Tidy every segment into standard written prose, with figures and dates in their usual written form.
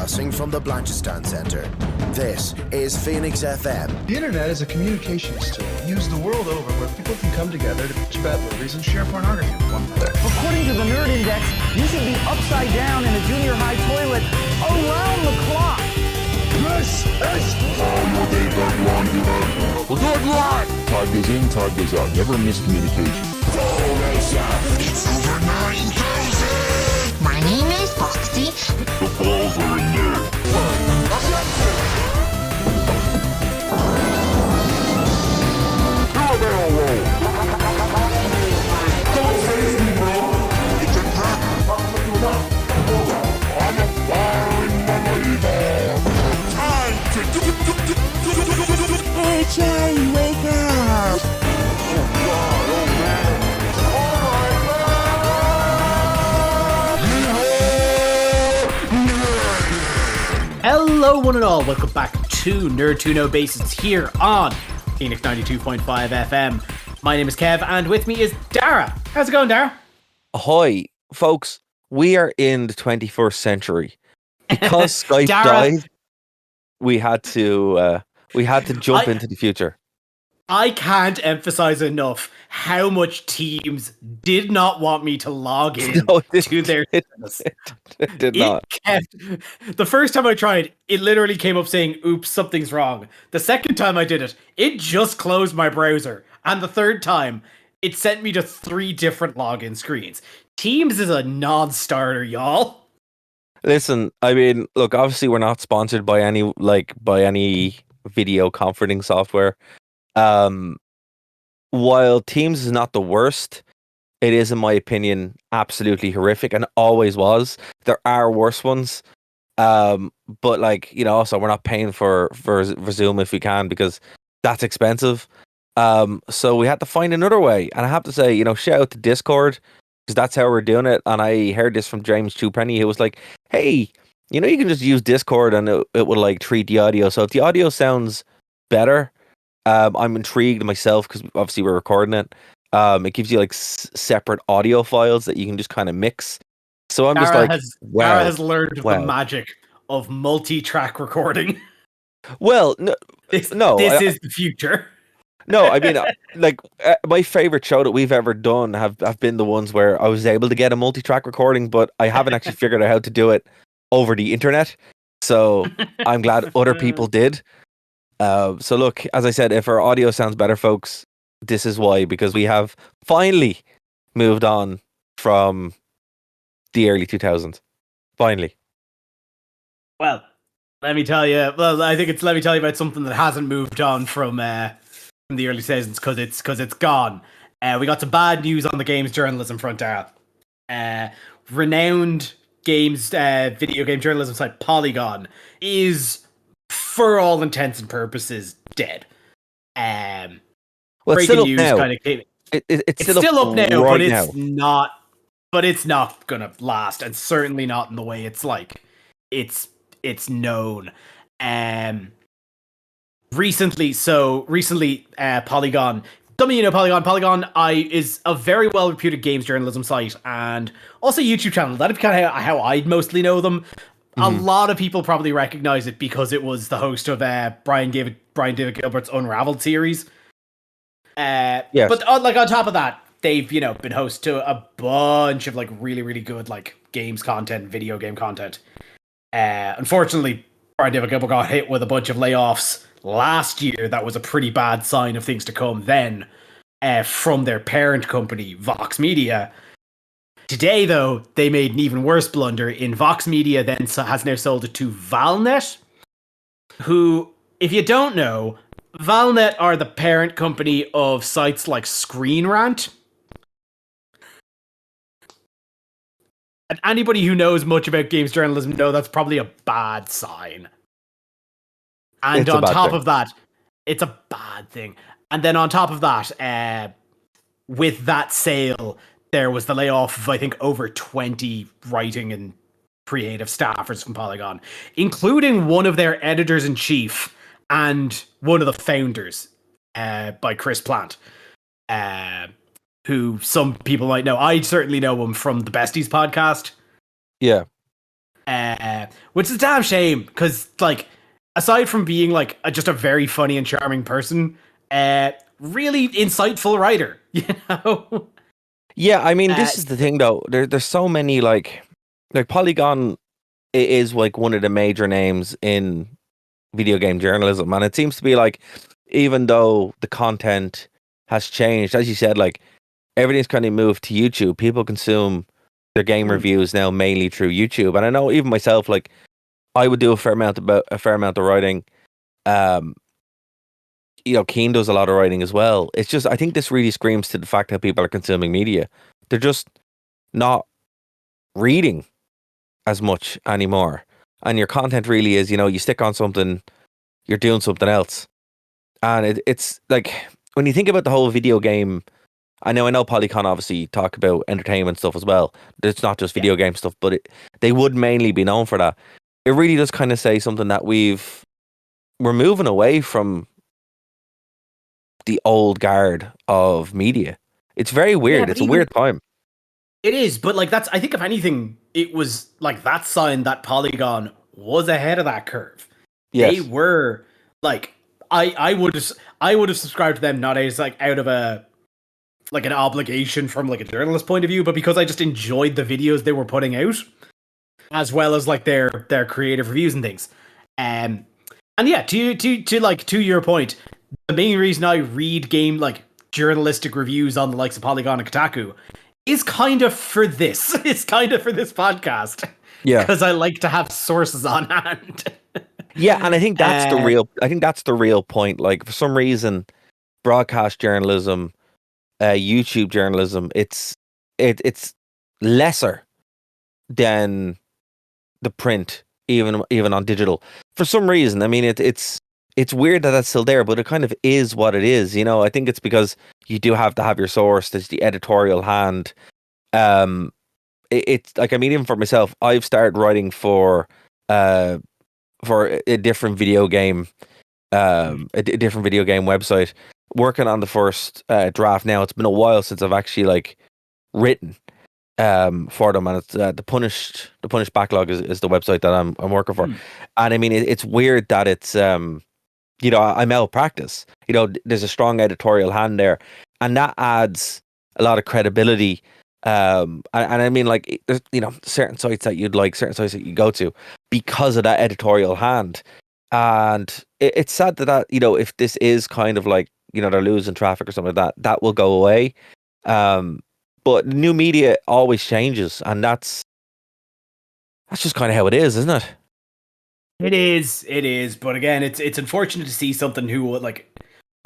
Broadcasting from the Blanchistan Centre. This is Phoenix FM. The internet is a communications tool used the world over where people can come together to bitch about movies and share pornography with one another. According to the Nerd Index, you should be upside down in a junior high toilet around the clock. This is We'll do it live! Time goes in, time goes out. Never miscommunication. It's over 9,000! My name is Foxy. The balls are in there. Do a barrel roll! Don't face me, bro! It's a trap! I'm a fire in my ball! Time to Hey, Charlie, wake up! Oh, God, oh, man! Hello one and all, welcome back to Nerd to No Bases here on Phoenix 92.5 FM. My name is Kev and with me is Dara. How's it going, Dara? Ahoy, folks, we are in the 21st century. Because Skype Dara, died, we had to jump into the future. I can't emphasize enough how much Teams did not want me to log in to their service. It did not. The first time I tried, it literally came up saying, oops, something's wrong. The second time I did it, it just closed my browser. And the third time, it sent me to 3 different login screens. Teams is a non-starter, y'all. Listen, I mean, look, obviously we're not sponsored by any video conferencing software. While Teams is not the worst, it is, in my opinion, absolutely horrific and always was. There are worse ones. But also we're not paying for Zoom if we can because that's expensive. So we had to find another way. And I have to say, shout out to Discord because that's how we're doing it. And I heard this from James Chupenny, who was like, hey, you can just use Discord and it will like treat the audio. So if the audio sounds better, I'm intrigued myself because obviously we're recording it. It gives you like separate audio files that you can just kind of mix. So I'm Dara wow. Dara has learned the magic of multi-track recording. Well, this is the future. No, I mean, my favorite show that we've ever done have been the ones where I was able to get a multi-track recording, but I haven't actually figured out how to do it over the internet. So I'm glad other people did. So look, as I said, if our audio sounds better, folks, this is why, because we have finally moved on from the early 2000s. Finally. Well, let me tell you. Well, I think let me tell you about something that hasn't moved on from the early 2000s because it's gone. We got some bad news on the games journalism front, Dara. Renowned video game journalism site Polygon is, for all intents and purposes, dead. Well, breaking news kind of came. It's still up now, right but it's not gonna last, and certainly not in the way it's like it's known. Recently, Polygon. Some of you know Polygon. Polygon is a very well reputed games journalism site and also YouTube channel. That is kind of how I mostly know them. A lot of people probably recognize it because it was the host of Brian David Gilbert's Unraveled series. Yes. But on top of that, they've been host to a bunch of really really good games content, video game content. Unfortunately, Brian David Gilbert got hit with a bunch of layoffs last year. That was a pretty bad sign of things to come. Then, from their parent company, Vox Media. Today, though, they made an even worse blunder. In Vox Media then has now sold it to Valnet, who, if you don't know, Valnet are the parent company of sites like Screen Rant. And anybody who knows much about games journalism know that's probably a bad sign. And on top of that, it's a bad thing. And then on top of that, with that sale, there was the layoff of, I think, over 20 writing and creative staffers from Polygon, including one of their editors-in-chief and one of the founders, by Chris Plant, who some people might know. I certainly know him from the Besties podcast. Yeah. Which is a damn shame because, like, aside from being like just a very funny and charming person, really insightful writer. You know. Yeah, I mean, this is the thing though. There's so many like Polygon is like one of the major names in video game journalism, and it seems to be like, even though the content has changed, as you said, like everything's kind of moved to YouTube. People consume their game reviews now mainly through YouTube, and I know even myself, like I would do a fair amount of writing. Keen does a lot of writing as well. It's just, I think this really screams to the fact that people are consuming media. They're just not reading as much anymore, and your content really is, you stick on something, you're doing something else, and it's like when you think about the whole video game. I know Polygon obviously talk about entertainment stuff as well. It's not just video game stuff, but they would mainly be known for that. It really does kind of say something that we're moving away from the old guard of media. It's very weird. It's a weird time. It is, but like I think if anything, it was like that sign that Polygon was ahead of that curve. Yes. They were like, I would have subscribed to them not as like out of a like an obligation from like a journalist point of view, but because I just enjoyed the videos they were putting out, as well as like their creative reviews and things. And yeah, to your point, the main reason I read game like journalistic reviews on the likes of Polygon and Kotaku is kind of for this. It's kind of for this podcast. Yeah, because I like to have sources on hand. Yeah, and I think that's the real point. Like for some reason, broadcast journalism, YouTube journalism, it's lesser than the print, even on digital. For some reason, I mean, it's weird that that's still there, but it kind of is what it is. I think it's because you do have to have your source. There's the editorial hand. It's like, I mean, even for myself, I've started writing for a different video game, a different video game website. Working on the first draft now. It's been a while since I've actually like written for them, and it's the punished backlog is the website that I'm working for. And I mean, it's weird that it's I'm out of practice. There's a strong editorial hand there, and that adds a lot of credibility. And I mean, like, there's certain sites that you'd like, certain sites that you go to because of that editorial hand. And it's sad that if this is kind of like, they're losing traffic or something like that, that will go away. But new media always changes, and that's just kind of how it is, isn't it? It is. But again, it's unfortunate to see something who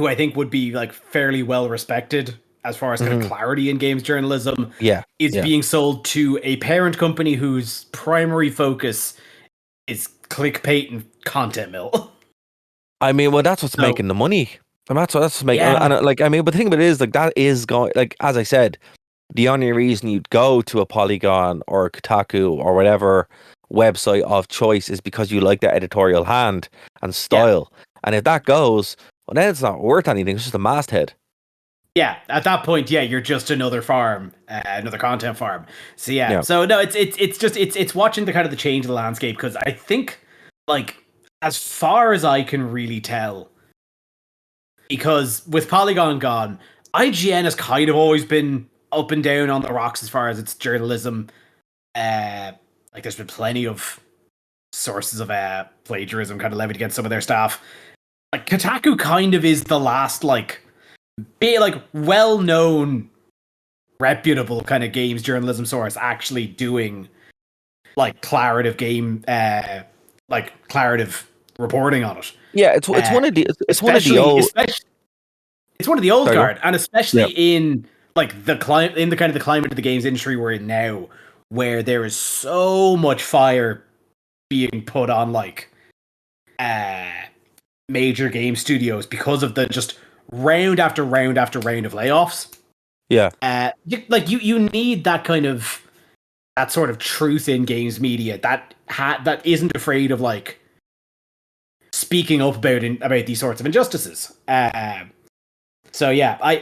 I think would be like fairly well respected as far as kind of clarity in games journalism. Is being sold to a parent company whose primary focus is clickbait and content mill. I mean, well, that's what's making the money. And that's making, and like, I mean, but the thing about it is, like, that is going, like, as I said, the only reason you'd go to a Polygon or a Kotaku or whatever website of choice is because you like their editorial hand and style. And if that goes, well, then it's not worth anything. It's just a masthead. Yeah, at that point, you're just another farm, another content farm. So so no, it's watching the kind of the change of the landscape, because I think, like, as far as I can really tell, because with Polygon gone, IGN has kind of always been up and down on the rocks as far as its journalism. Like, there's been plenty of sources of plagiarism kind of levied against some of their staff. Like, Kotaku kind of is the last, like, well-known, reputable kind of games journalism source actually doing like declarative game, like declarative reporting on it. Yeah, it's one of the old guard, and especially in like the climate of the games industry we're in now, where there is so much fire being put on like major game studios because of the just round after round after round of layoffs. You need that kind of, that sort of truth in games media that isn't afraid of like speaking up about these sorts of injustices. So yeah,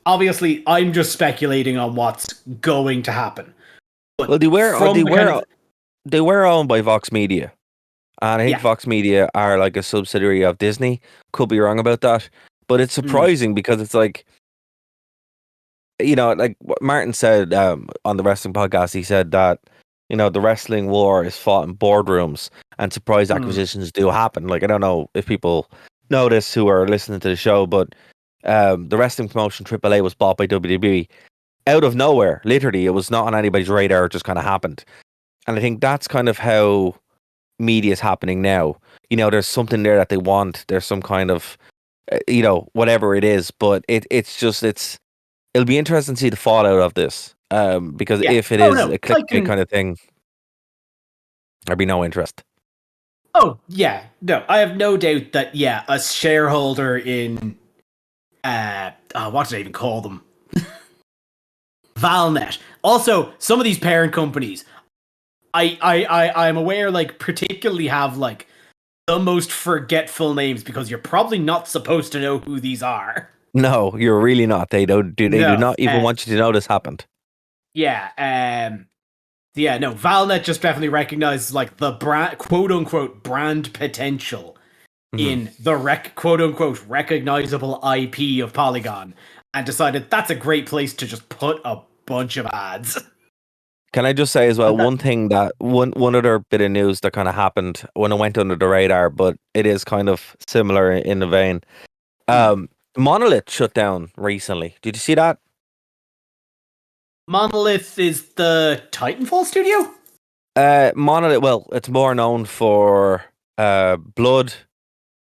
obviously I'm just speculating on what's going to happen. But they were owned by Vox Media, and I think Yeah. Vox Media are like a subsidiary of Disney. Could be wrong about that, but it's surprising because it's like, like what Martin said on the wrestling podcast. He said that the wrestling war is fought in boardrooms, and surprise acquisitions do happen. Like, I don't know if people know this who are listening to the show, but the wrestling promotion AAA was bought by WWE out of nowhere. Literally, it was not on anybody's radar. It just kind of happened, and I think that's kind of how media is happening now. There's something there that they want. There's some kind of whatever it is, but it'll be interesting to see the fallout of this. Because if it is a clickbait kind of thing, there'd be no interest. Oh yeah, no, I have no doubt that a shareholder in what did I even call them? Valnet. Also, some of these parent companies, I'm aware, like, particularly have like the most forgetful names because you're probably not supposed to know who these are. No, you're really not. They don't do. They do not even want you to know this happened. Yeah. No. Valnet just definitely recognizes like the brand, quote unquote, brand potential in the quote unquote recognizable IP of Polygon, and decided that's a great place to just put a bunch of ads. Can I just say as well, one other bit of news that kind of happened when it went under the radar, but it is kind of similar in the vein. Monolith shut down recently. Did you see that? Monolith is the Titanfall studio? Monolith, well, it's more known for Blood,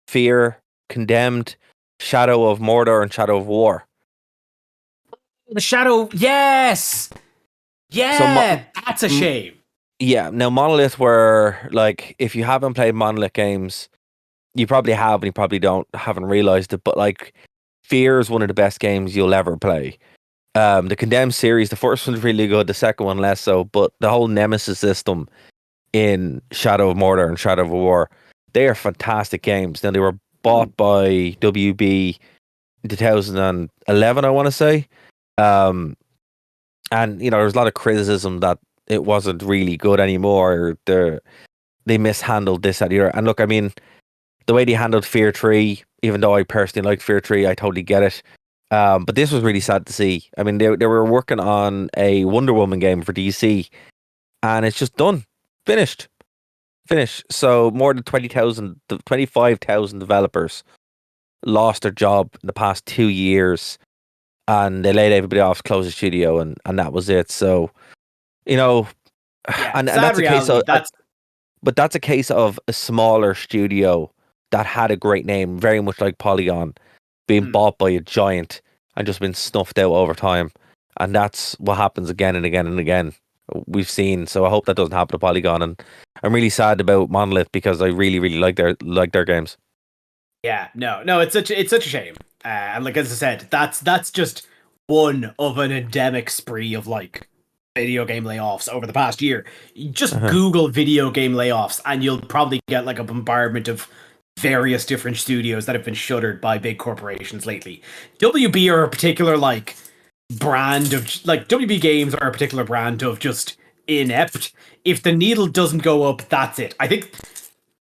Fear, Condemned, Shadow of Mordor, and Shadow of War. The Shadow, yes! Yeah, that's a shame. Yeah, now Monolith were, like, if you haven't played Monolith games, you probably have and you probably haven't realized it, but like, Fear is one of the best games you'll ever play. The Condemned series, the first one's really good, the second one less so, but the whole Nemesis system in Shadow of Mordor and Shadow of War, they are fantastic games. Now, they were bought by WB in 2011, I want to say. And, there's a lot of criticism that it wasn't really good anymore. They mishandled this at year. And look, I mean, the way they handled Fear 3, even though I personally like Fear 3, I totally get it. But this was really sad to see. I mean, they were working on a Wonder Woman game for DC, and it's just done. Finished. So more than 25,000 developers lost their job in the past 2 years, and they laid everybody off, closed the studio, and that was it. So, and that's a case of but that's a case of a smaller studio that had a great name, very much like Polygon, being bought by a giant and just been snuffed out over time. And that's what happens again and again and again. We've seen. So I hope that doesn't happen to Polygon. And I'm really sad about Monolith because I really, really like their games. Yeah, no, it's such a shame. And like, as I said, that's just one of an endemic spree of like video game layoffs over the past year. You just Google video game layoffs and you'll probably get like a bombardment of various different studios that have been shuttered by big corporations lately. WB are a particular like brand of like WB games are a particular brand of just inept. If the needle doesn't go up, that's it. I think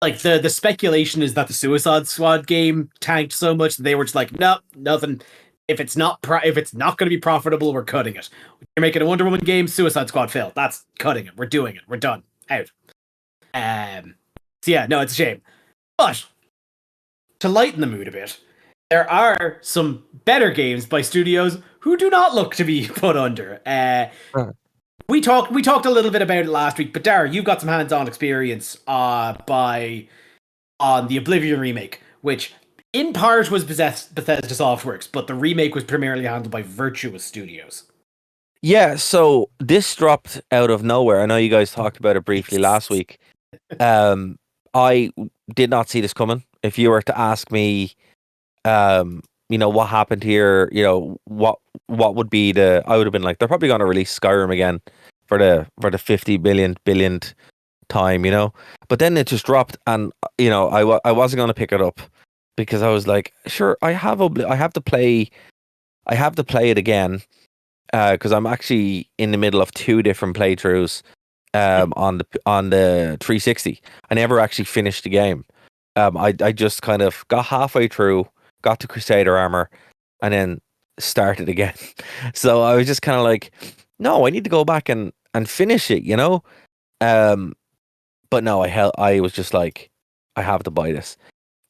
like the speculation is that the Suicide Squad game tanked so much that they were just like, nope, nothing. If it's not going to be profitable, we're cutting it. You're making a Wonder Woman game, Suicide Squad failed. That's cutting it. We're doing it. We're done. Out. So yeah, no, it's a shame. But to lighten the mood a bit, there are some better games by studios who do not look to be put under. We talked a little bit about it last week, but Dara, you've got some hands-on experience on the Oblivion remake, which in part was Bethesda Softworks, but the remake was primarily handled by Virtuous Studios. Yeah, so this dropped out of nowhere. I know you guys talked about it briefly last week. I did not see this coming. If you were to ask me, what happened here, what would be I would have been like, they're probably going to release Skyrim again for the 50 billionth time, But then it just dropped, and I wasn't going to pick it up because I was like, sure, I have to play it again because I'm actually in the middle of 2 different playthroughs. on the 360. I never actually finished the game. I just kind of got halfway through, got to Crusader Armor, and then started again. So I was just kind of like, no, I need to go back and finish it, you know. But no, I was just like, I have to buy this.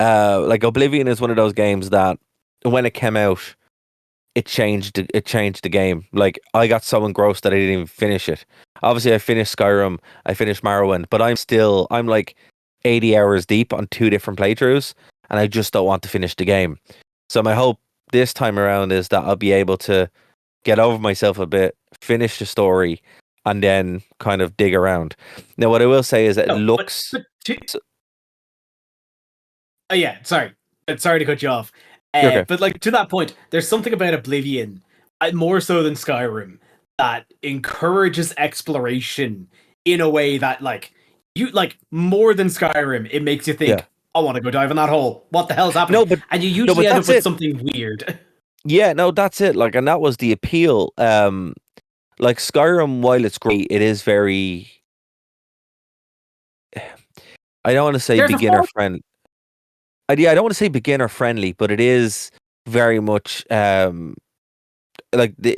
Like Oblivion is one of those games that when it came out, it changed the game. Like I got so engrossed that I didn't even finish it. Obviously, I finished Skyrim, I finished Morrowind, but I'm like 80 hours deep on 2 different playthroughs, and I just don't want to finish the game. So my hope this time around is that I'll be able to get over myself a bit, finish the story, and then kind of dig around. Now, what I will say is that it looks. Yeah, sorry to cut you off. Okay. But like to that point, there's something about Oblivion, more so than Skyrim, that encourages exploration in a way that like more than Skyrim. It makes you think, I want to go dive in that hole. What the hell's happening? No, but and you usually end up that's with it. something weird. Yeah, no, that's it. Like, and that was the appeal. Like Skyrim, while it's great, it is very. I don't want to say beginner friendly. I don't want to say beginner friendly, but it is very much like the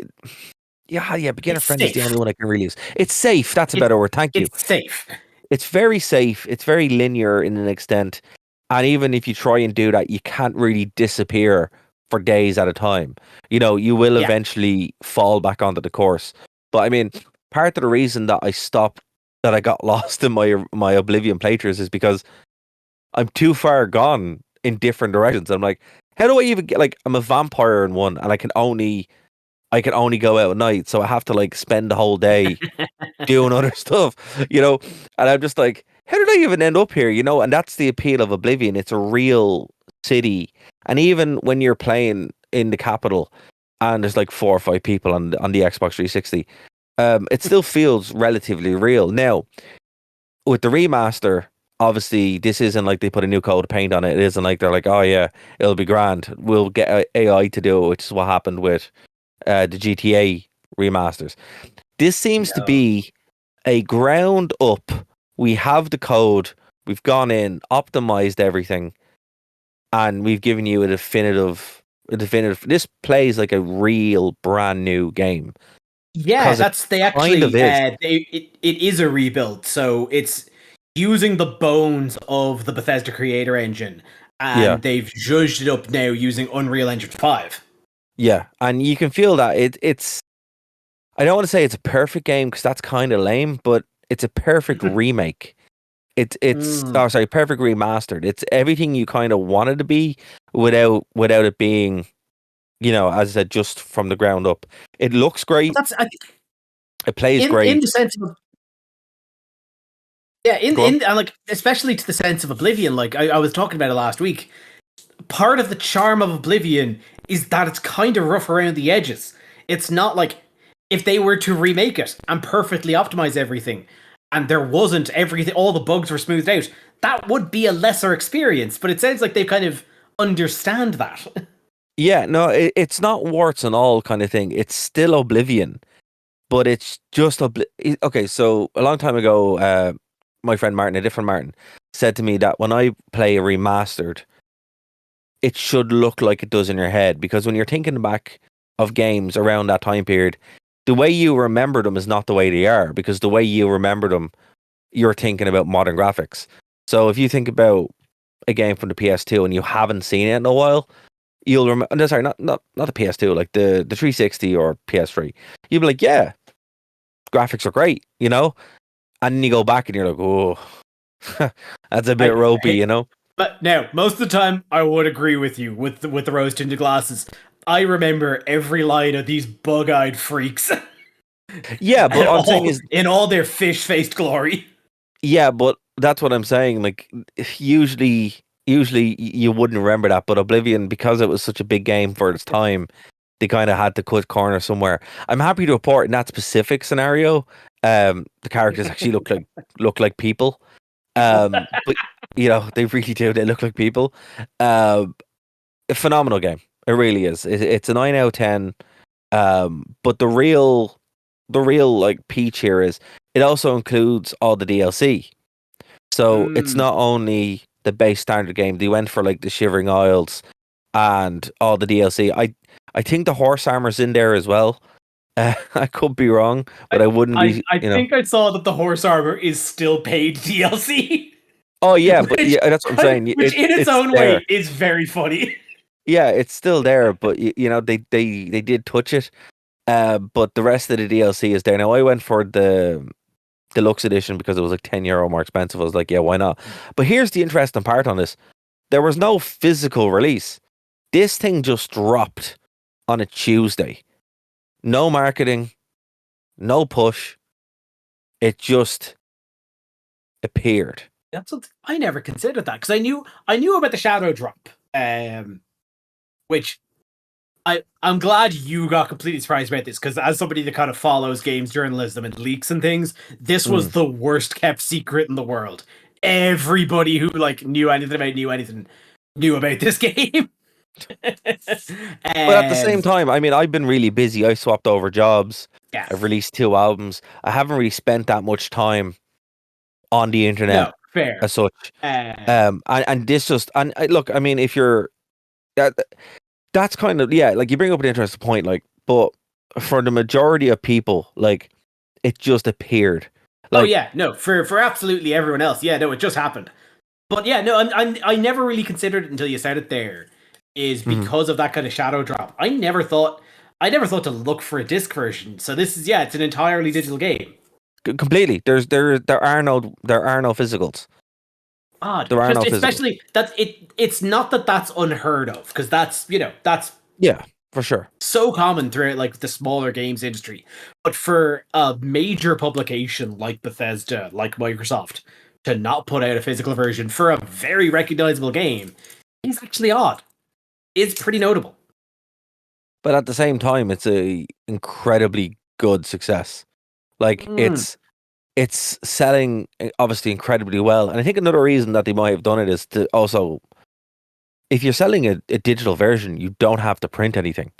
beginner friendly is the only one I can really use. It's safe. That's a better word. Thank you. It's safe. It's very safe. It's very linear in an extent, and even if you try and do that, you can't really disappear for days at a time. You know, you will eventually fall back onto the course. But I mean, part of the reason that I got lost in my Oblivion playthroughs is because I'm too far gone in different directions. I'm like, how do I even get, like, I'm a vampire in one, and I can only go out at night, so I have to like spend the whole day doing other stuff, you know. And I'm just like, how did I even end up here, you know? And that's the appeal of Oblivion. It's a real city, and even when you're playing in the capital, and there's like 4 or 5 people on the Xbox 360, it still feels relatively real. Now, with the remaster, obviously, this isn't like they put a new coat of paint on it. It isn't like they're like, oh yeah, it'll be grand. We'll get AI to do it, which is what happened with the GTA remasters. This seems to be a ground up. We have the code. We've gone in, optimized everything, and we've given you a definitive. This plays like a real brand new game. Yeah, it is a rebuild. So it's using the bones of the Bethesda Creator Engine, and they've zhuzhed it up now using Unreal Engine 5. Yeah, and you can feel that it's. I don't want to say it's a perfect game because that's kind of lame, but it's a perfect remake. It's perfect remastered. It's everything you kind of wanted to be without it being, you know, as I said, just from the ground up. It looks great. It plays great in the sense of. Yeah, and like especially to the sense of Oblivion, like I was talking about it last week. Part of the charm of Oblivion is that it's kind of rough around the edges. It's not like if they were to remake it and perfectly optimize everything, and there wasn't everything, all the bugs were smoothed out, that would be a lesser experience. But it sounds like they kind of understand that. Yeah, no, it's not warts and all kind of thing. It's still Oblivion, but it's just okay. So a long time ago, my friend Martin, a different Martin, said to me that when I play a remastered, it should look like it does in your head, because when you're thinking back of games around that time period, the way you remember them is not the way they are, because the way you remember them, you're thinking about modern graphics. So if you think about a game from the PS2 and you haven't seen it in a while, you'll remember. No, sorry, not the PS2, like the 360 or PS3. You'll be like, yeah, graphics are great, you know. And then you go back and you're like, oh, that's a bit ropey, you know. But now, most of the time, I would agree with you with the rose-tinted glasses. I remember every line of these bug-eyed freaks. Yeah, but what I'm saying is, in all their fish-faced glory. Yeah, but that's what I'm saying. Like, usually you wouldn't remember that, but Oblivion, because it was such a big game for its time, they kind of had to cut corners somewhere. I'm happy to report in that specific scenario, the characters actually look like people. But you know, they really do. They look like people. A phenomenal game. It really is. It's a 9 out of 10. But the real like peach here is it also includes all the DLC. So it's Mm. not only the base standard game. They went for like the Shivering Isles and all the DLC. I think the horse armor's in there as well. I could be wrong, but I wouldn't be. I think I saw that the horse armor is still paid DLC. Oh yeah, but which, yeah, that's what I'm saying. Which in its own there. way is very funny. Yeah, it's still there, but you know they did touch it. But the rest of the DLC is there. Now I went for the deluxe edition because it was like €10 more expensive. I was like, yeah, why not? But here's the interesting part on this: there was no physical release. This thing just dropped on a Tuesday. No marketing, no push. It just appeared. That's what I never considered that because I knew about the shadow drop, which I'm glad you got completely surprised about this because as somebody that kind of follows games journalism and leaks and things, this was the worst kept secret in the world. Everybody who like knew anything knew about this game. But at the same time, I mean, I've been really busy. I swapped over jobs. Yes. I've released 2 albums. I haven't really spent that much time on the internet. No, fair. As such. And this just look, I mean, if you're that's kind of like you bring up an interesting point, like, but for the majority of people, like, it just appeared. Like, oh yeah, no, for absolutely everyone else, yeah, no, it just happened. But yeah, no, I never really considered it until you said it. There is because of that kind of shadow drop. I never thought to look for a disc version. So this is it's an entirely digital game. Completely. There are no physicals. Odd. There are no physicals. Especially that's it. It's not that that's unheard of because that's yeah, for sure, so common throughout like the smaller games industry. But for a major publication like Bethesda, like Microsoft, to not put out a physical version for a very recognizable game is actually odd. It's pretty notable. But at the same time, it's a incredibly good success. Like it's selling obviously incredibly well, and I think another reason that they might have done it is to also, if you're selling a digital version, you don't have to print anything.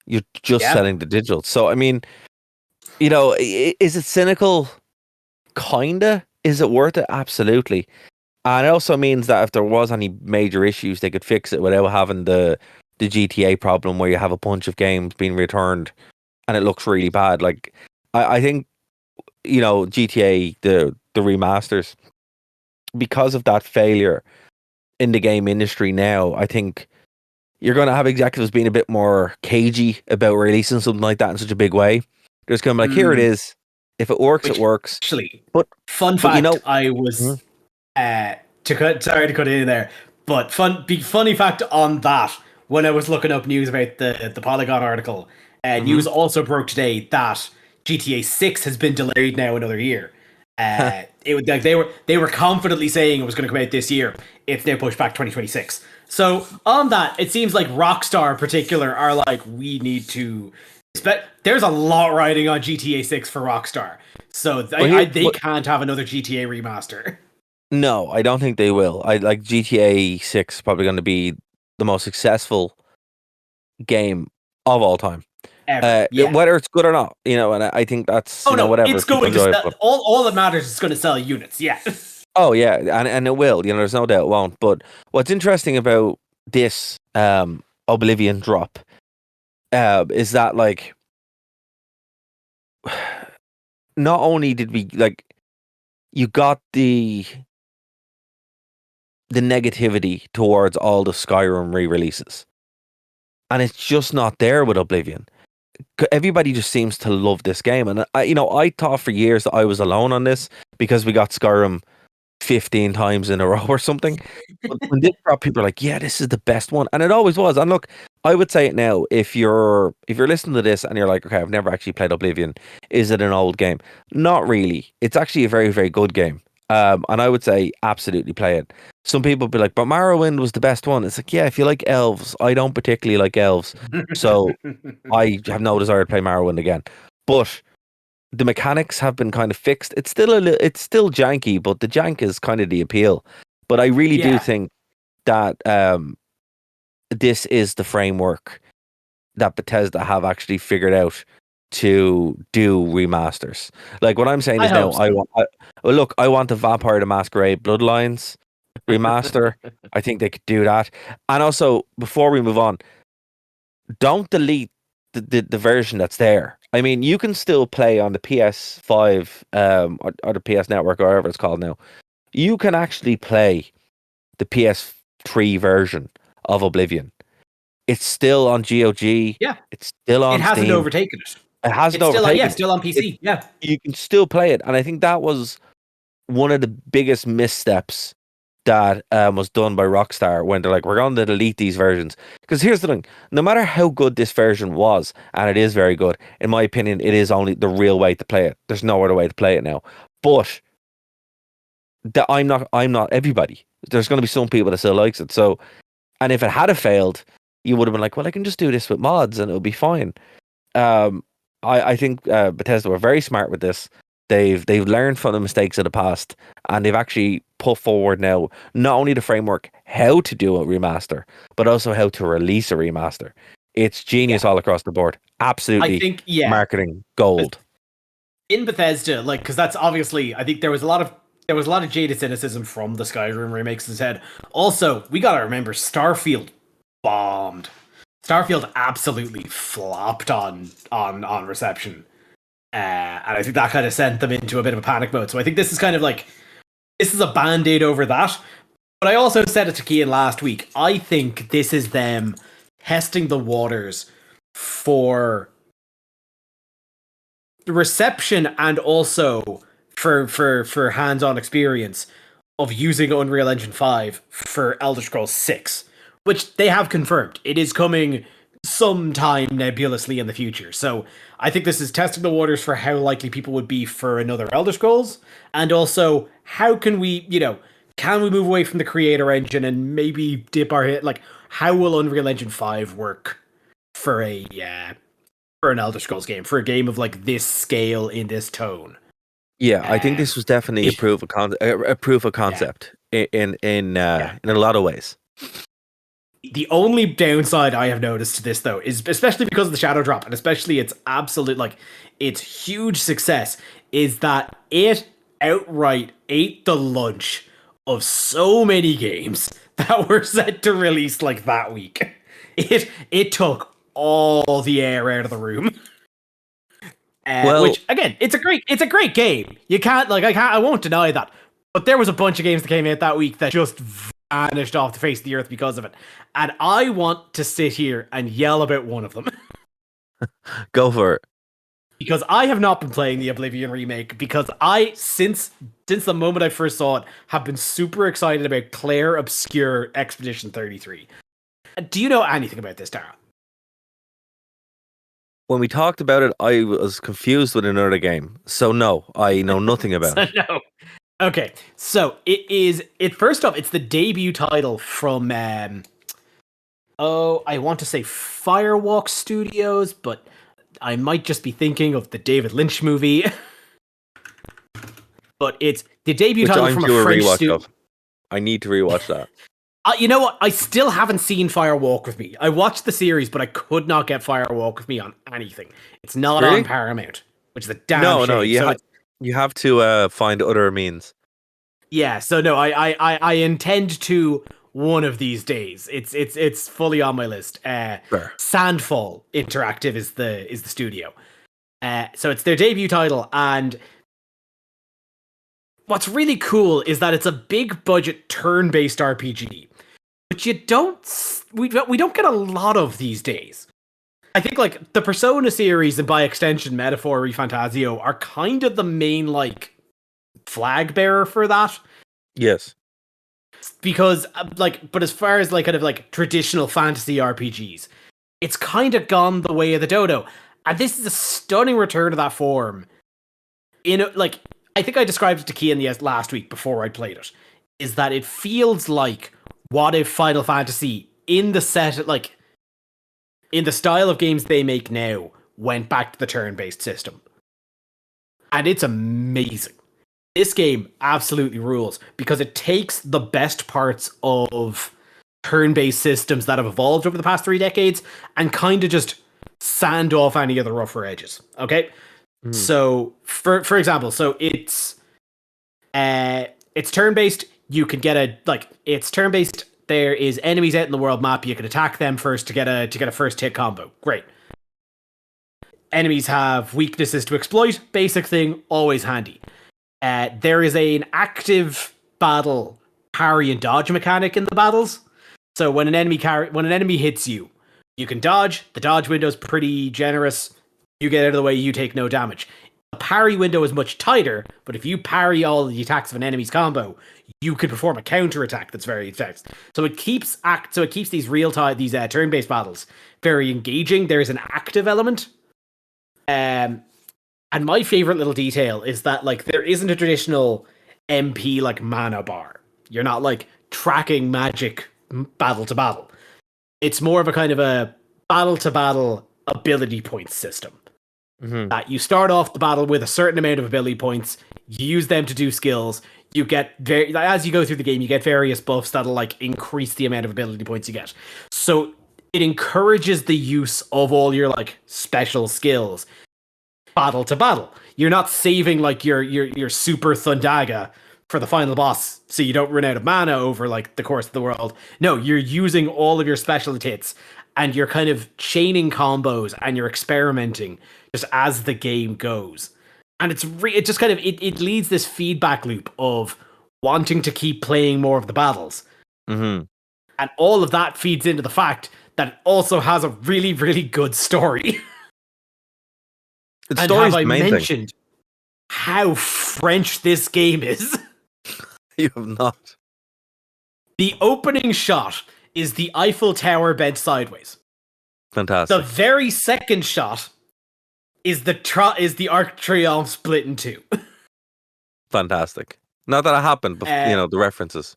You're just selling the digital. So I mean, you know, is it cynical? Kinda. Is it worth it? Absolutely. And it also means that if there was any major issues, they could fix it without having the GTA problem where you have a bunch of games being returned and it looks really bad. Like, I think, you know, GTA, the remasters, because of that failure in the game industry now, I think you're going to have executives being a bit more cagey about releasing something like that in such a big way. They're just going to be like, here it is. If it works, it works. Actually, but fun fact, you know, I was sorry to cut in there, but funny fact on that, when I was looking up news about the Polygon article, news also broke today that GTA 6 has been delayed now another year. It would, like, they were confidently saying it was going to come out this year. It's now pushed back 2026. So on that, it seems like Rockstar in particular are like, we need to. There's a lot riding on GTA 6 for Rockstar, so they can't have another GTA remaster. No, I don't think they will. I like GTA 6 probably going to be the most successful game of all time. Whether it's good or not, you know, and I think that's whatever. It's going to sell, all that matters is going to sell units. Yeah. Oh yeah, and it will. You know, there's no doubt it won't. But what's interesting about this Oblivion drop is that, like, not only did we, like, you got the negativity towards all the Skyrim re-releases, and it's just not there with Oblivion. Everybody just seems to love this game, and I thought for years that I was alone on this because we got Skyrim 15 times in a row or something. But when this drop, people are like, yeah, this is the best one, and it always was. And look, I would say it now, if you're listening to this and you're like, okay, I've never actually played Oblivion, is it an old game? Not really. It's actually a very, very good game. And I would say absolutely play it. Some people be like, but Morrowind was the best one. It's like, yeah, if you like elves. I don't particularly like elves, so I have no desire to play Morrowind again. But the mechanics have been kind of fixed. It's still janky, but the jank is kind of the appeal. But I really do think that this is the framework that Bethesda have actually figured out to do remasters. Like what I'm saying I is now, hope so. I want the Vampire the Masquerade Bloodlines remaster. I think they could do that. And also, before we move on, don't delete the version that's there. I mean, you can still play on the PS5 or the PS Network or whatever it's called now. You can actually play the PS3 version of Oblivion. It's still on GOG. Yeah. It's still on It hasn't Steam. overtaken it. It hasn't It's still, overtaken. still on PC. Yeah. You can still play it, and I think that was one of the biggest missteps that was done by Rockstar when they're like, we're going to delete these versions. Because here's the thing, no matter how good this version was, and it is very good, in my opinion, it is only the real way to play it. There's no other way to play it now. But I'm not everybody. There's going to be some people that still likes it. So, and if it had failed, you would have been like, well, I can just do this with mods and it'll be fine. I think Bethesda were very smart with this. They've learned from the mistakes of the past, and they've actually put forward now not only the framework how to do a remaster, but also how to release a remaster. It's genius all across the board. Absolutely, I think marketing gold. In Bethesda, like, because that's obviously, I think there was a lot of jaded cynicism from the Skyrim remakes that said, also, we gotta remember Starfield bombed. Starfield absolutely flopped on reception. And I think that kind of sent them into a bit of a panic mode. So I think this is kind of like, this is a band-aid over that. But I also said it to Kian last week. I think this is them testing the waters for reception and also for hands-on experience of using Unreal Engine 5 for Elder Scrolls 6, which they have confirmed. It is coming sometime nebulously in the future. So I think this is testing the waters for how likely people would be for another Elder Scrolls, and also how can we, can we move away from the creator engine and maybe dip our hit? Like, how will Unreal Engine 5 work for an Elder Scrolls game, for a game of like this scale in this tone? Yeah, I think this was definitely a proof of concept in a lot of ways. The only downside I have noticed to this, though, is especially because of the Shadow Drop, and especially its absolute, like, its huge success, is that it outright ate the lunch of so many games that were set to release, like, that week. It took all the air out of the room. Which, again, it's a great game. I won't deny that. But there was a bunch of games that came out that week that just vanished off the face of the earth because of it. And I want to sit here and yell about one of them. Go for it. Because I have not been playing the Oblivion remake, because since the moment I first saw it, have been super excited about Claire Obscure Expedition 33. Do you know anything about this, Tara? When we talked about it, I was confused with another game. So no, I know nothing about it. No. Okay, so first off, it's the debut title from I want to say Firewalk Studios, but I might just be thinking of the David Lynch movie. But it's the debut title from a French studio. I need to rewatch that. You know what? I still haven't seen Firewalk with Me. I watched the series, but I could not get Firewalk with Me on anything. It's not on Paramount, which is a damn shame. No, you have to find other means. Yeah, so no, I intend to one of these days. It's fully on my list. Sandfall Interactive is the studio. So it's their debut title, and what's really cool is that it's a big budget turn-based RPG, which we don't get a lot of these days. I think like the Persona series and by extension Metaphor ReFantazio are kind of the main like flag bearer for that. Yes. Because but as far as like kind of like traditional fantasy RPGs, it's kind of gone the way of the dodo. And this is a stunning return to that form. I think I described it to Kian last week before I played it, is that it feels like what if Final Fantasy in the style of games they make now went back to the turn-based system. And it's amazing. This game absolutely rules because it takes the best parts of turn-based systems that have evolved over the past 3 decades and kind of just sand off any of the rougher edges. Okay, so for example, so it's turn based. You can get it's turn based. There is enemies out in the world map. You can attack them first to get a first hit combo. Great. Enemies have weaknesses to exploit. Basic thing, always handy. There is an active battle parry and dodge mechanic in the battles. So when an enemy hits you, you can dodge. The dodge window is pretty generous. You get out of the way, you take no damage. The parry window is much tighter, but if you parry all the attacks of an enemy's combo, you can perform a counter attack that's very effective. So it keeps these turn-based battles very engaging. There's an active element. And my favorite little detail is that like there isn't a traditional MP like mana bar. You're not like tracking magic battle to battle. It's more of a kind of a battle to battle ability points system. That you start off the battle with a certain amount of ability points, you use them to do skills. You get as you go through the game, you get various buffs that'll like increase the amount of ability points you get. So it encourages the use of all your like special skills battle to battle. You're not saving like your super Thundaga for the final boss so you don't run out of mana over like the course of the world. No, you're using all of your special hits and you're kind of chaining combos and you're experimenting just as the game goes. And it just kind of it leads this feedback loop of wanting to keep playing more of the battles. And all of that feeds into the fact that it also has a really, really good story. The and story's have I the main mentioned thing. how French this game is? You have not. The opening shot is the Eiffel Tower bent sideways. Fantastic. The very second shot is the Arc de Triomphe split in two. Fantastic. Not that it happened, but the references.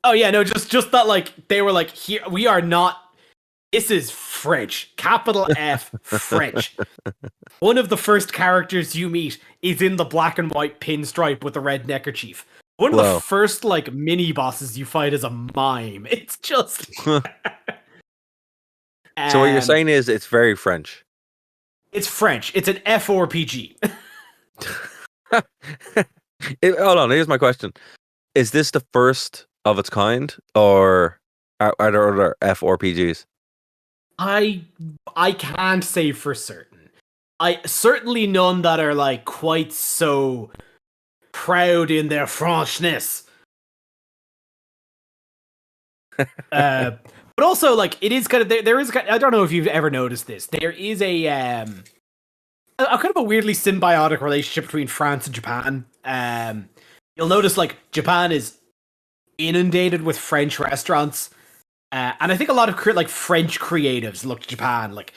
Oh yeah, no, just that like they were like, here we are not. This is French, capital F French. One of the first characters you meet is in the black and white pinstripe with the red neckerchief. One of the first like mini bosses you fight is a mime. It's just. So what you're saying is it's very French. It's French. It's an FRPG. Hold on, here's my question. Is this the first of its kind, or are there other FRPGs? I can't say for certain. I certainly none that are like quite so proud in their Frenchness. But also, like, it is kind of there is. I don't know if you've ever noticed this. There is a kind of a weirdly symbiotic relationship between France and Japan. You'll notice, like, Japan is inundated with French restaurants, and I think a lot of French creatives look to Japan. Like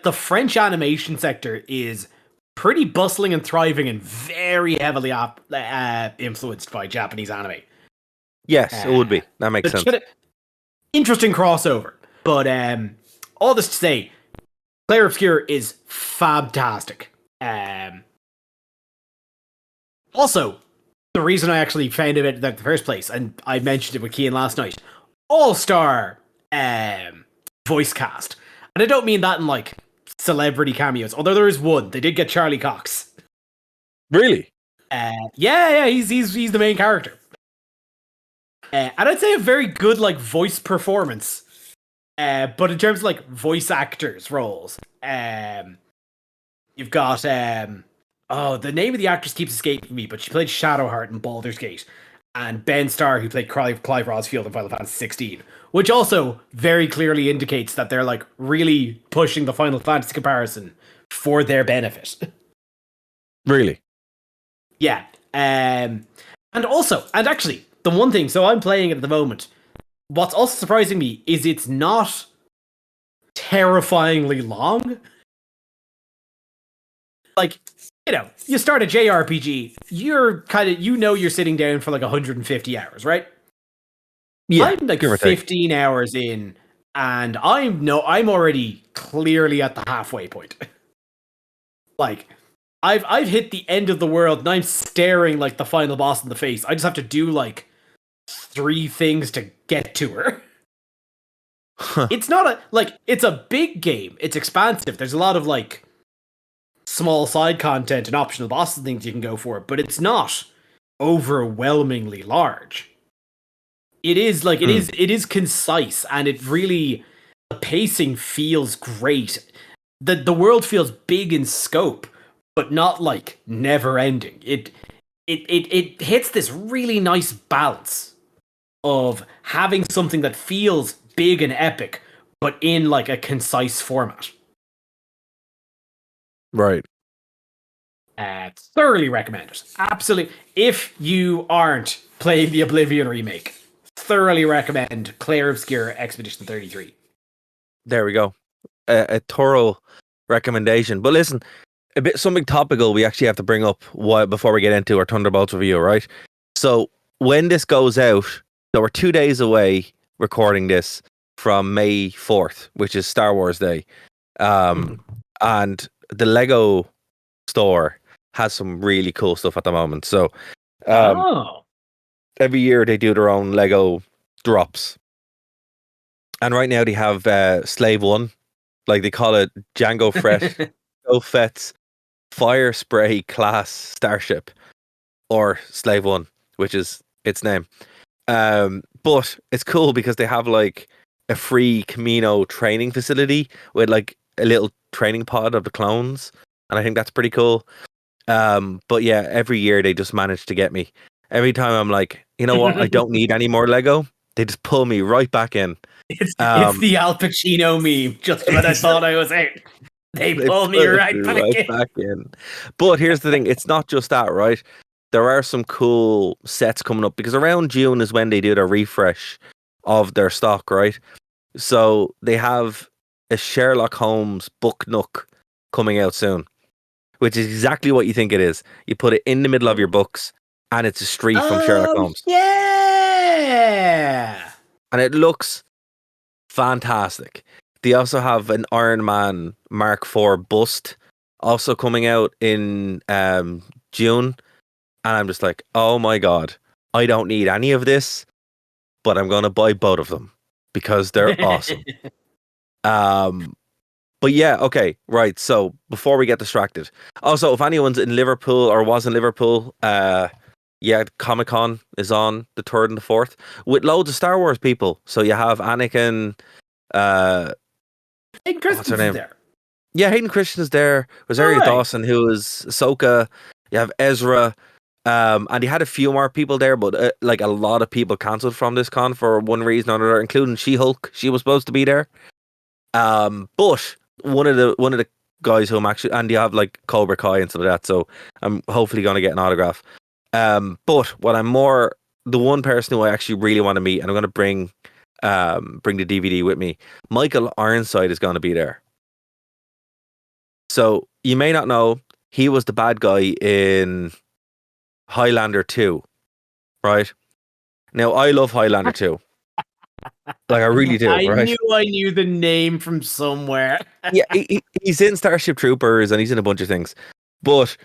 the French animation sector is pretty bustling and thriving, and very heavily influenced by Japanese anime. Yes, it would be. That makes sense. Interesting crossover. But all this to say, Clair Obscur is fantastic. Also, the reason I actually found it in the first place, and I mentioned it with Kian last night, all-star voice cast. And I don't mean that in like celebrity cameos, although there is one. They did get Charlie Cox. Really? Yeah, he's the main character. And I'd say a very good like voice performance. But in terms of like voice actors roles, you've got the name of the actress keeps escaping me, but she played Shadowheart in Baldur's Gate, and Ben Starr, who played Clive Rosfield in Final Fantasy 16, which also very clearly indicates that they're like really pushing the Final Fantasy comparison for their benefit. Really? Yeah. And actually, the one thing, so I'm playing it at the moment. What's also surprising me is it's not terrifyingly long. Like, you start a JRPG, you're you're sitting down for like 150 hours, right? Yeah. I'm like 15 hours in, and I'm already clearly at the halfway point. Like, I've hit the end of the world, and I'm staring like the final boss in the face. I just have to do like 3 things to get to her. It's not it's a big game. It's expansive. There's a lot of like small side content and optional bosses and things you can go for, but it's not overwhelmingly large. It is it is concise, and it really, the pacing feels great. The world feels big in scope, but not like never ending. It hits this really nice balance of having something that feels big and epic, but in like a concise format. Right. Thoroughly recommend it. Absolutely. If you aren't playing the Oblivion remake, thoroughly recommend Clair Obscure Expedition 33. There we go. A thorough recommendation. But listen, a bit something topical we actually have to bring up before we get into our Thunderbolts review, right? So when this goes out, so we're 2 days away recording this from May 4th, which is Star Wars Day. And the Lego store has some really cool stuff at the moment. So every year they do their own Lego drops. And right now they have Slave One, like they call it Jango Fett's Fire Spray Class Starship, or Slave One, which is its name. But it's cool because they have like a free Camino training facility with like a little training pod of the clones, and I think that's pretty cool. But yeah, every year they just manage to get me. Every time I'm like, you know what, I don't need any more Lego, they just pull me right back in. It's the Al Pacino meme, just when I thought I was out. They pull me right back in. But here's the thing, it's not just that, right? There are some cool sets coming up, because around June is when they do their refresh of their stock, right? So they have a Sherlock Holmes book nook coming out soon, which is exactly what you think it is. You put it in the middle of your books, and it's a street from Sherlock Holmes. Yeah! And it looks fantastic. They also have an Iron Man Mark IV bust also coming out in June. And I'm just like, oh my God, I don't need any of this, but I'm going to buy both of them because they're awesome. But yeah, okay, right. So before we get distracted, also, if anyone's in Liverpool or was in Liverpool, yeah, Comic-Con is on the 3rd and the 4th with loads of Star Wars people. So you have Anakin, Hayden Christensen's what's her name? there. Yeah, Hayden Christensen's there. Rosario Dawson, who is Ahsoka. You have Ezra. And he had a few more people there, but like a lot of people cancelled from this con for one reason or another, including She-Hulk. She was supposed to be there. But one of the guys who I'm actually, and you have like Cobra Kai and stuff like that, so I'm hopefully going to get an autograph. But what the one person who I actually really want to meet, and I'm going to bring the DVD with me, Michael Ironside is going to be there. So you may not know, he was the bad guy in Highlander 2, right? Now, I love Highlander 2. Like, I really do, right? I knew the name from somewhere. Yeah, he's in Starship Troopers and he's in a bunch of things. But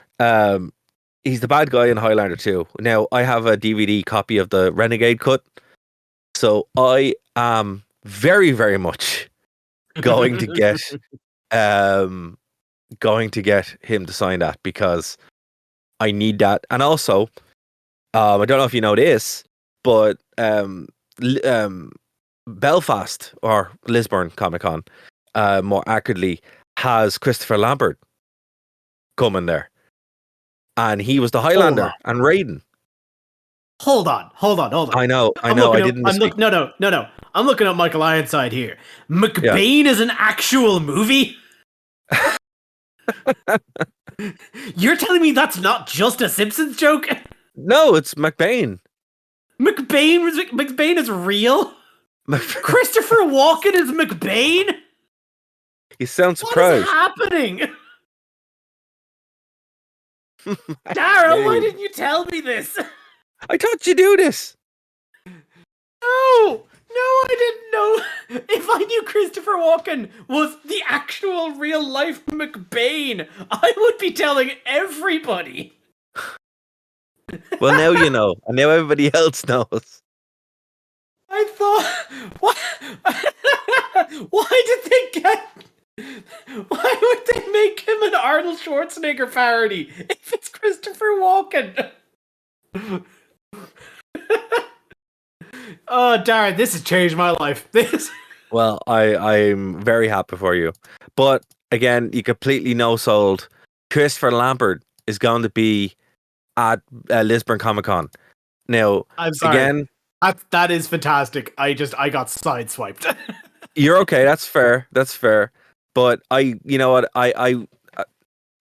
he's the bad guy in Highlander 2. Now, I have a DVD copy of the Renegade cut. So I am very, very much going to get him to sign that, because I need that. And also, I don't know if you know this, but Belfast, or Lisburn Comic-Con, more accurately, has Christopher Lambert coming there. And he was the Highlander and Raiden. Hold on. I know. I didn't. No. I'm looking at Michael Ironside here. McBain is an actual movie? You're telling me that's not just a Simpsons joke? No, it's McBain. McBain is real? Christopher Walken is McBain? You sound surprised. What is happening? Dara, why didn't you tell me this? I thought you do this. No, I didn't know. If I knew Christopher Walken was the actual real life McBain, I would be telling everybody. Well, now you know, and now everybody else knows. I thought, what? Why did they get? Why would they make him an Arnold Schwarzenegger parody if it's Christopher Walken? Oh, Darren, this has changed my life. This. Well, I'm very happy for you. But again, you completely no sold. Christopher Lambert is going to be at Lisbon Comic Con. Now, I'm sorry. again, That is fantastic. I got sideswiped. you're okay. That's fair. That's fair. But you know what? I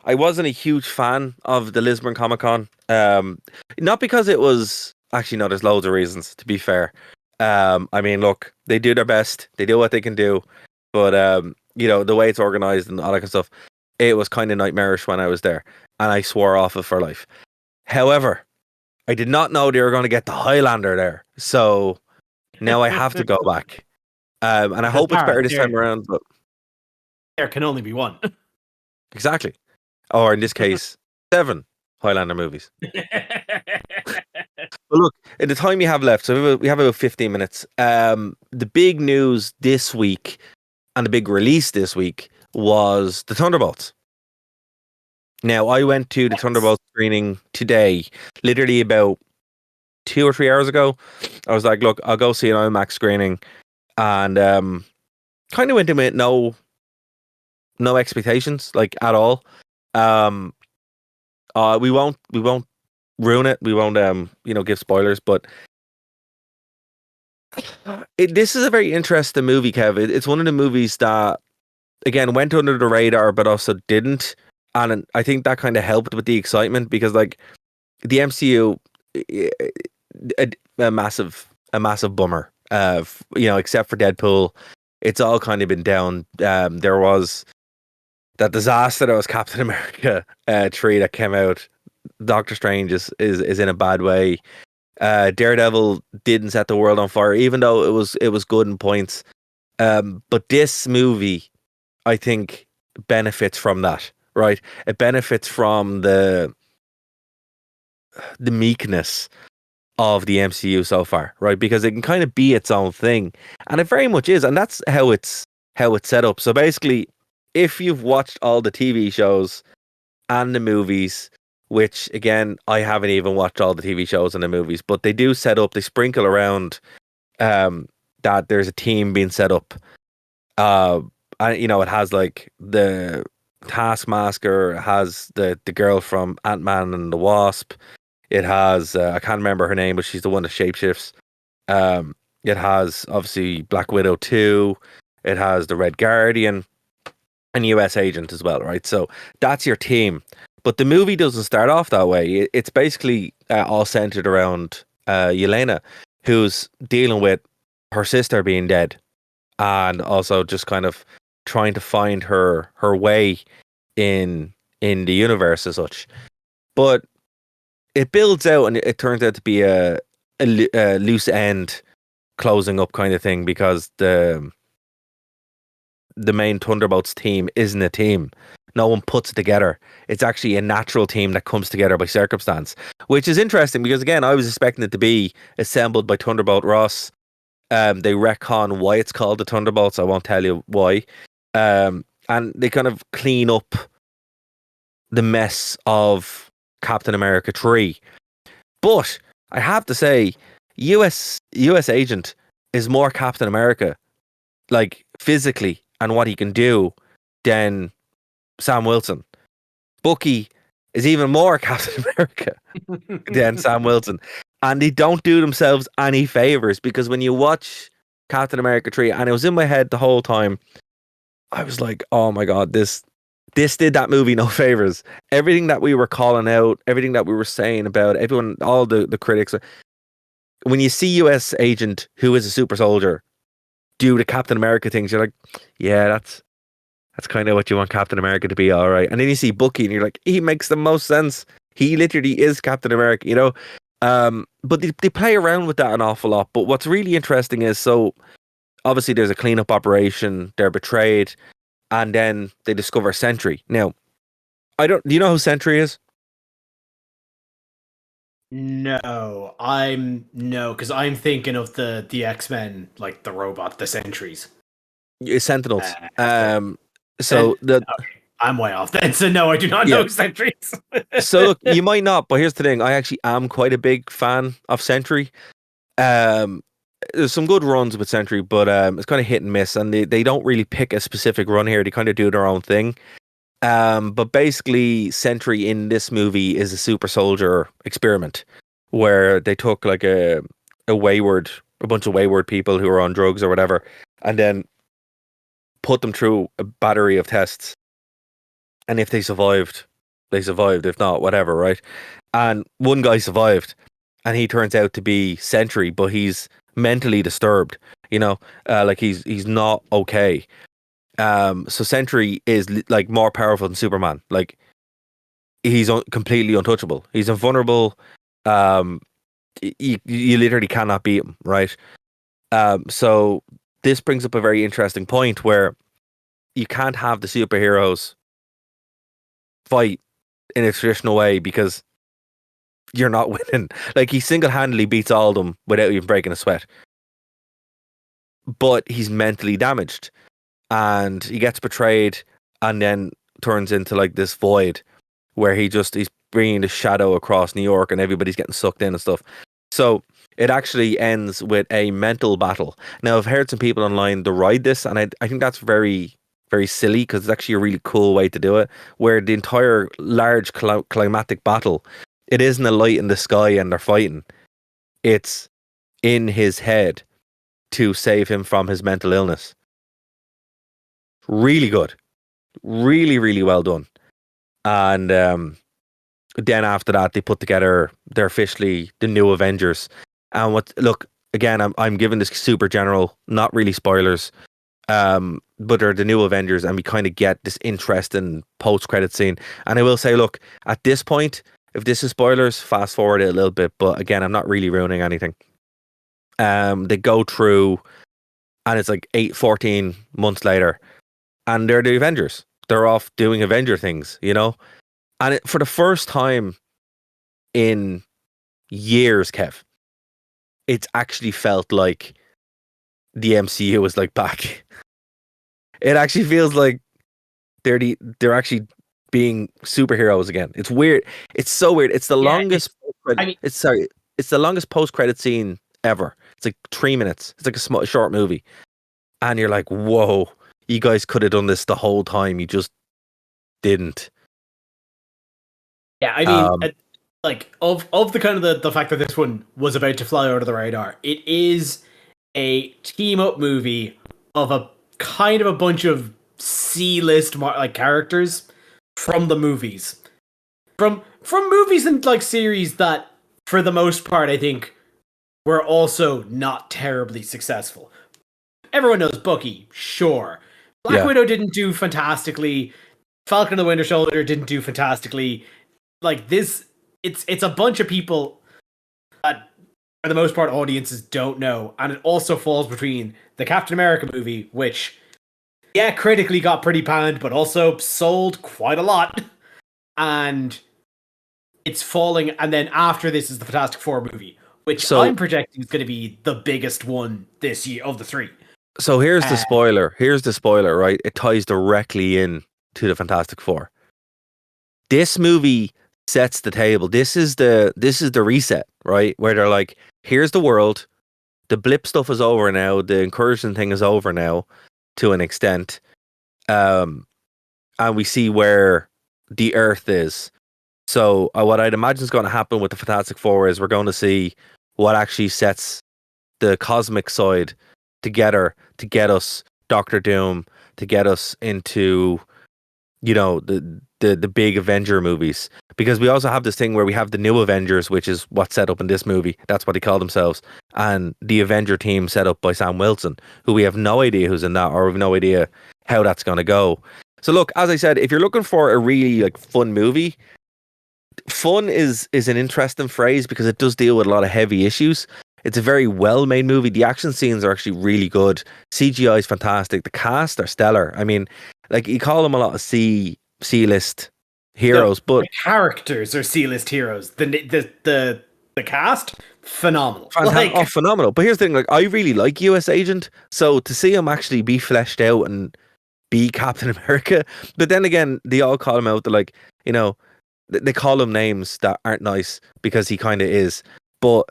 wasn't a huge fan of the Lisbon Comic Con. Not because it was actually no. There's loads of reasons. To be fair, I mean, look, they do their best. They do what they can do. But you know, the way it's organized and all that kind of stuff, it was kind of nightmarish when I was there, and I swore off it for life. However, I did not know they were going to get the Highlander there, so now I have to go back. And I hope it's better this time around. But There can only be one. exactly, or in this case, 7 Highlander movies. But look, in the time we have left, so we have about 15 minutes. The big news this week and the big release this week was the Thunderbolts. Now, I went to the Thunderbolts screening today, literally about 2 or 3 hours ago. I was like, look, I'll go see an IMAX screening, and kind of went in with no expectations, like, at all. We won't ruin it. We won't give spoilers, but this is a very interesting movie, Kev. It's one of the movies that, again, went under the radar but also didn't, and I think that kind of helped with the excitement, because, like, the MCU, a massive bummer, except for Deadpool. It's all kind of been down. There was that disaster that was Captain America 3 that came out. Doctor Strange is in a bad way. Daredevil didn't set the world on fire, even though it was good in points. But this movie, I think, benefits from that, right? It benefits from the meekness of the MCU so far, right? Because it can kind of be its own thing, and it very much is, and that's how it's set up. So basically, if you've watched all the TV shows and the movies, which, again, I haven't even watched all the TV shows and the movies, but they do set up, they sprinkle around that there's a team being set up. And, it has, like, the Taskmaster, it has the girl from Ant-Man and the Wasp. It has, I can't remember her name, but she's the one that shapeshifts. It has, obviously, Black Widow 2. It has the Red Guardian and US Agent as well, right? So that's your team. But the movie doesn't start off that way. It's basically all centered around Yelena, who's dealing with her sister being dead, and also just kind of trying to find her way in the universe as such. But it builds out, and it turns out to be a loose end closing up kind of thing, because the main Thunderbolts team isn't a team. No one puts it together. It's actually a natural team that comes together by circumstance, which is interesting, because, again, I was expecting it to be assembled by Thunderbolt Ross. They retcon why it's called the Thunderbolts. I won't tell you why. And they kind of clean up the mess of Captain America 3. But I have to say, US Agent is more Captain America, like, physically, and what he can do, than Sam Wilson. Bucky is even more Captain America than Sam Wilson. And they don't do themselves any favors, because when you watch Captain America 3, and it was in my head the whole time, I was like, oh my God, this did that movie no favors. Everything that we were calling out, everything that we were saying about everyone, all the critics, when you see US Agent, who is a super soldier, do the Captain America things, you're like, yeah, that's kind of what you want Captain America to be, all right. And then you see Bucky, and you're like, he makes the most sense. He literally is Captain America, you know? But they play around with that an awful lot. But what's really interesting is, so obviously there's a cleanup operation, they're betrayed, and then they discover Sentry. Now, do you know who Sentry is? No, because I'm thinking of the X-Men, like the robot, the Sentries. Sentinels. Okay. So the Okay. I'm way off then. So no, I do not Yeah. know Sentries. so look, you might not, but here's the thing: I actually am quite a big fan of Sentry. Um, there's some good runs with Sentry, but it's kind of hit and miss, and they don't really pick a specific run here. They kind of do their own thing. But basically, Sentry in this movie is a super soldier experiment where they took like a bunch of wayward people who are on drugs or whatever, and then put them through a battery of tests. And if they survived, they survived. If not, whatever, right? And one guy survived, and he turns out to be Sentry, but he's mentally disturbed. Like he's not okay. So Sentry is like more powerful than Superman. Like he's completely untouchable. He's invulnerable. You literally cannot beat him, right? So this brings up a very interesting point where you can't have the superheroes fight in a traditional way because you're not winning. Like he single-handedly beats all of them without even breaking a sweat. But he's mentally damaged. And he gets betrayed and then turns into like this void where he's bringing the shadow across New York and everybody's getting sucked in and stuff. So it actually ends with a mental battle. Now I've heard some people online deride this, and I think that's very, very silly because it's actually a really cool way to do it, where the entire large climatic battle, it isn't a light in the sky and they're fighting. It's in his head to save him from his mental illness. Really good. Really, really well done. And then after that, they put together, they're officially the new Avengers. And look, again, I'm giving this super general, not really spoilers, but they're the new Avengers, and we kind of get this interesting post-credit scene. And I will say, look, at this point, if this is spoilers, fast forward it a little bit. But again, I'm not really ruining anything. They go through, and it's like 14 months later, and they're the Avengers. They're off doing Avenger things, And for the first time in years, Kev, it's actually felt like the MCU was like back. It actually feels like they're actually being superheroes again. It's weird. It's so weird. It's the longest. It's the longest post-credit scene ever. It's like 3 minutes. It's like a short movie, and you're like, whoa. You guys could have done this the whole time. You just didn't. Yeah, I mean, like of the kind of the fact that this one was about to fly under the radar, it is a team up movie of a kind of a bunch of C-list like characters from the movies, from movies and like series that, for the most part, I think were also not terribly successful. Everyone knows Bucky, sure. Black Widow didn't do fantastically. Falcon and the Winter Soldier didn't do fantastically. Like this, it's a bunch of people that, for the most part, audiences don't know, and it also falls between the Captain America movie, which, critically got pretty panned, but also sold quite a lot, and it's falling. And then after this is the Fantastic Four movie, which I'm projecting is going to be the biggest one this year of the three. So here's the spoiler. Here's the spoiler, right? It ties directly in to the Fantastic Four. This movie sets the table. This is the reset, right? Where they're like, here's the world. The blip stuff is over now. The incursion thing is over now, to an extent. And we see where the Earth is. So what I'd imagine is going to happen with the Fantastic Four is we're going to see what actually sets the cosmic side together to get us Doctor Doom, to get us into, the big Avenger movies. Because we also have this thing where we have the new Avengers, which is what's set up in this movie. That's what they call themselves. And the Avenger team set up by Sam Wilson, who we have no idea who's in that, or we have no idea how that's going to go. So look, as I said, if you're looking for a really like fun movie, fun is an interesting phrase because it does deal with a lot of heavy issues. It's a very well-made movie. The action scenes are actually really good. CGI is fantastic. The cast are stellar. I mean, like, you call them a lot of C-list heroes, but the characters are C-list heroes. The the cast, phenomenal. Like, phenomenal. But here's the thing, like, I really like US Agent, so to see him actually be fleshed out and be Captain America, but then again, they all call him out. They're like, you know, they call him names that aren't nice because he kind of is. But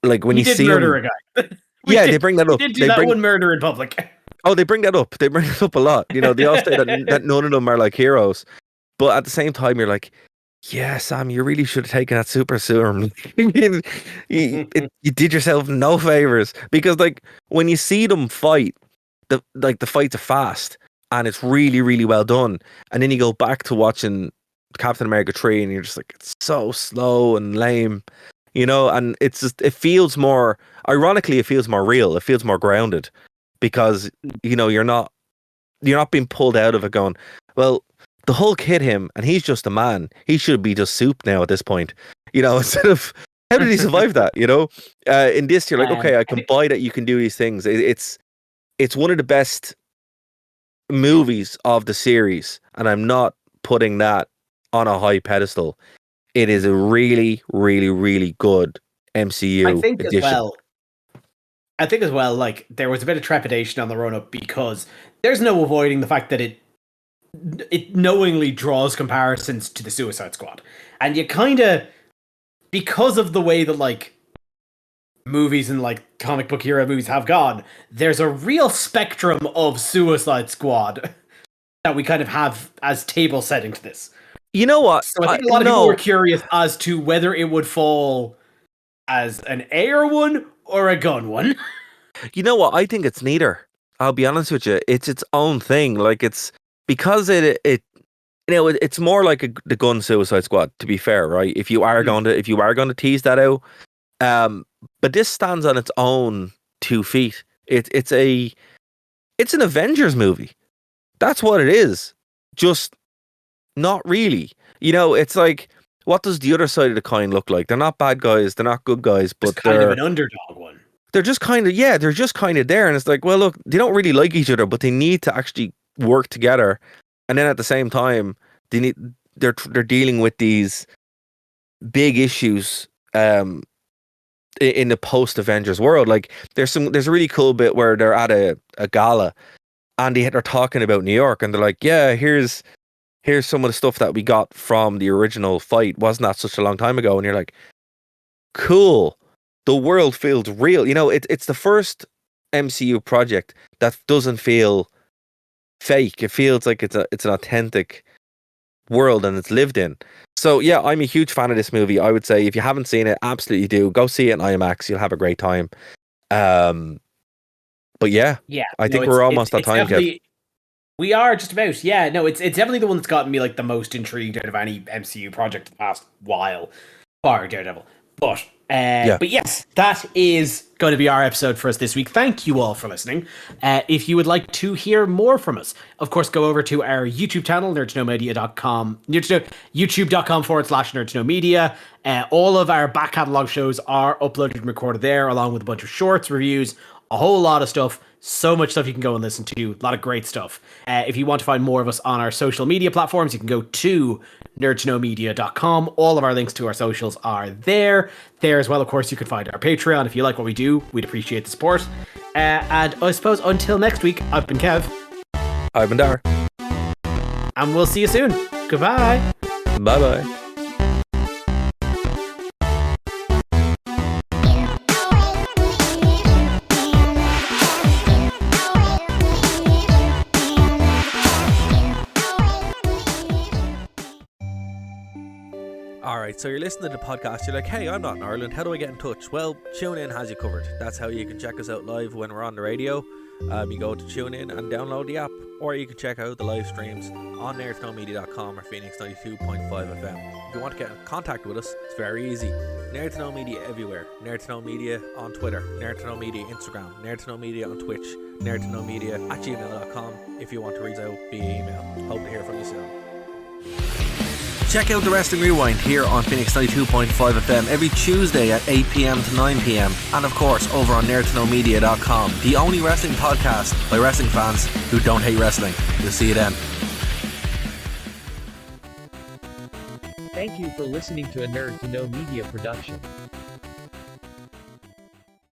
like when he you did see murder him, a guy. they bring that up. He did do that one murder in public. Oh, they bring that up. They bring it up a lot. You know, they all say that none of them are like heroes. But at the same time, you're like, yeah, Sam, you really should have taken that super serum. you did yourself no favors. Because like when you see them fight, the fights are fast and it's really, really well done. And then you go back to watching Captain America 3 and you're just like, it's so slow and lame. You know, and it's just, it feels more, ironically, it feels more real. It feels more grounded. Because, you know, you're not being pulled out of it going, well, the Hulk hit him and he's just a man. He should be just soup now at this point. You know, instead of, how did he survive that? You know, in this, you're like, okay, I can buy that you can do these things. It's one of the best movies of the series. And I'm not putting that on a high pedestal. It is a really, really, really good MCU edition. I think as well, like, there was a bit of trepidation on the run-up because there's no avoiding the fact that it knowingly draws comparisons to the Suicide Squad. And you kind of, because of the way that, like, movies and, like, comic book hero movies have gone, there's a real spectrum of Suicide Squad that we kind of have as table setting to this. You know what? So I think a lot of people were curious as to whether it would fall as an air one or a gun one. You know what? I think it's neither. I'll be honest with you. It's its own thing. Like, it's because it you know, it's more like the gun Suicide Squad, to be fair, right? If you are going to tease that out, but this stands on its own 2 feet. It's an Avengers movie. That's what it is. Just not really. You know, it's like, what does the other side of the coin look like? They're not bad guys, they're not good guys, but it's kind of an underdog one. They're just kind of there, and it's like, well, look, they don't really like each other, but they need to actually work together. And then at the same time, they're dealing with these big issues in the post Avengers world. Like, there's a really cool bit where they're at a gala and they're talking about New York, and they're like, yeah, here's some of the stuff that we got from the original fight. Wasn't that such a long time ago? And you're like, cool. The world feels real. You know, it's the first MCU project that doesn't feel fake. It feels like it's an authentic world and it's lived in. So yeah, I'm a huge fan of this movie. I would say if you haven't seen it, absolutely do. Go see it in IMAX. You'll have a great time. But yeah, I think we're almost at time, Kev. We are just about, yeah. No, it's definitely the one that's gotten me like the most intrigued out of any MCU project the past while, bar Daredevil. But yes, that is going to be our episode for us this week. Thank you all for listening. If you would like to hear more from us, of course, go over to our YouTube channel, nerdtoknowmedia.com, youtube.com/nerdtoknowmedia. All of our back catalogue shows are uploaded and recorded there, along with a bunch of shorts, reviews, a whole lot of stuff. So much stuff you can go and listen to. A lot of great stuff. If you want to find more of us on our social media platforms, you can go to nerdtoknowmedia.com. All of our links to our socials are there. There as well, of course, you can find our Patreon. If you like what we do, we'd appreciate the support. And I suppose until next week, I've been Kev. I've been Dar. And we'll see you soon. Goodbye. Bye-bye. Alright, so you're listening to the podcast, you're like, hey, I'm not in Ireland, how do I get in touch? Well, TuneIn has you covered. That's how you can check us out live when we're on the radio. You go to TuneIn and download the app, or you can check out the live streams on nerdtoknowmedia.com or Phoenix 92.5 FM. If you want to get in contact with us, it's very easy. Nerd to Know Media everywhere. Nerd to Know Media on Twitter, Nerd to Know Media Instagram, Nerd to Know Media on Twitch, Nerd to Know Media at gmail.com if you want to reach out via email. Hope to hear from you soon. Check out the Wrestling Rewind here on Phoenix 92.5 FM every Tuesday at 8 p.m. to 9 p.m. And of course over on nerdtoknowmedia.com, the only wrestling podcast by wrestling fans who don't hate wrestling. We'll see you then. Thank you for listening to a Nerd to Know Media production.